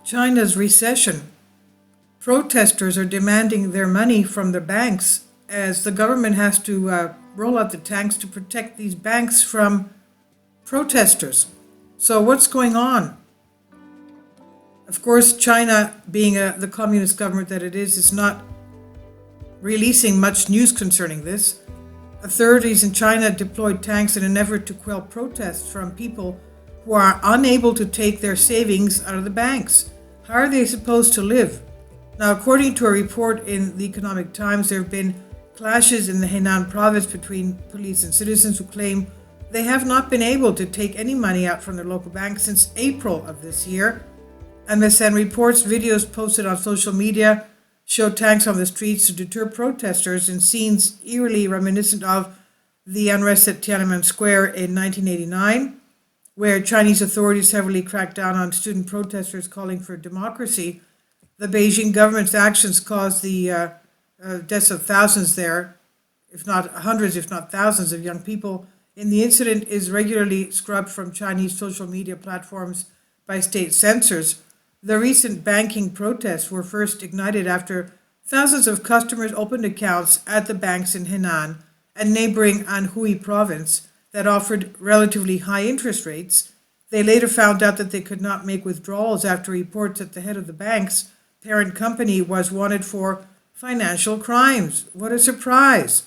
China's recession. Protesters are demanding their money from the banks as the government has to roll out the tanks to protect these banks from protesters. So what's going on? Of course, China, being the communist government that it is not releasing much news concerning this. Authorities in China deployed tanks in an effort to quell protests from people who are unable to take their savings out of the banks. How are they supposed to live? Now, according to a report in the Economic Times, there have been clashes in the Henan province between police and citizens who claim they have not been able to take any money out from their local banks since April of this year. MSN reports videos posted on social media show tanks on the streets to deter protesters in scenes eerily reminiscent of the unrest at Tiananmen Square in 1989, where Chinese authorities heavily cracked down on student protesters calling for democracy. The Beijing government's actions caused the deaths of thousands there, if not hundreds, if not thousands of young people. And the incident is regularly scrubbed from Chinese social media platforms by state censors. The recent banking protests were first ignited after thousands of customers opened accounts at the banks in Henan and neighboring Anhui province that offered relatively high interest rates. They later found out that they could not make withdrawals after reports that the head of the bank's parent company was wanted for financial crimes. What a surprise!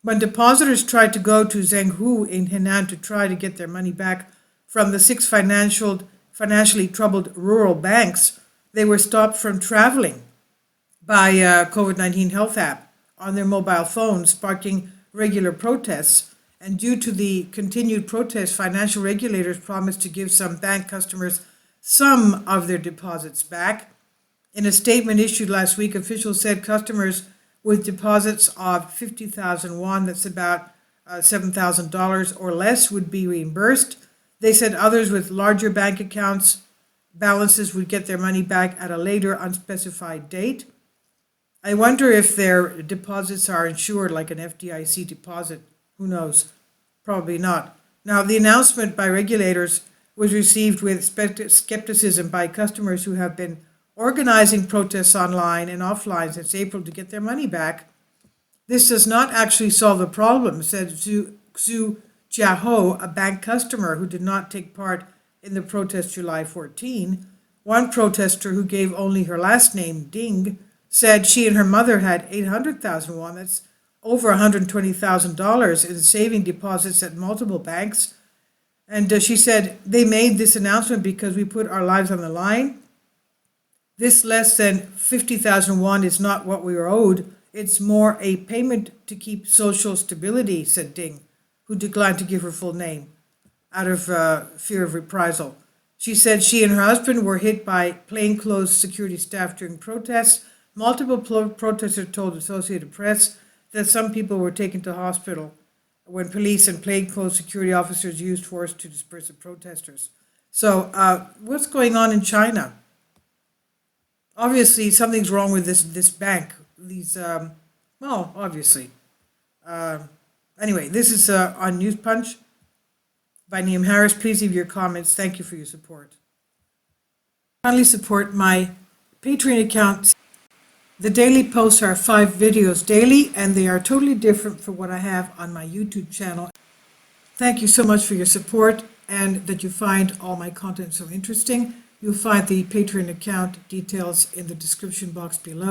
When depositors tried to go to Zhenghu in Henan to try to get their money back from the six financially troubled rural banks, they were stopped from traveling by COVID-19 health app on their mobile phones, sparking regular protests. And due to the continued protests, financial regulators promised to give some bank customers some of their deposits back. In a statement issued last week, officials said customers with deposits of 50,000 won, that's about $7,000 or less, would be reimbursed. They said others with larger bank accounts balances would get their money back at a later unspecified date. I wonder if their deposits are insured like an FDIC deposit. Who knows? Probably not. Now, the announcement by regulators was received with skepticism by customers who have been organizing protests online and offline since April to get their money back. This does not actually solve the problem, said Xu Jiaho, a bank customer who did not take part in the protest July 14. One protester who gave only her last name, Ding, said she and her mother had 800,000 won, that's over $120,000 in saving deposits at multiple banks. And she said, they made this announcement because we put our lives on the line. This less than 50,000 won is not what we were owed. It's more a payment to keep social stability, said Ding, who declined to give her full name out of fear of reprisal. She said she and her husband were hit by plainclothes security staff during protests. Multiple protesters told Associated Press that some people were taken to hospital when police and plainclothes security officers used force to disperse the protesters. So what's going on in China? Obviously, something's wrong with this bank. Obviously. Anyway, this is on News Punch by Neam Harris. Please leave your comments. Thank you for your support. Kindly support my Patreon account. The daily posts are 5 videos daily, and they are totally different from what I have on my YouTube channel. Thank you so much for your support and that you find all my content so interesting. You'll find the Patreon account details in the description box below.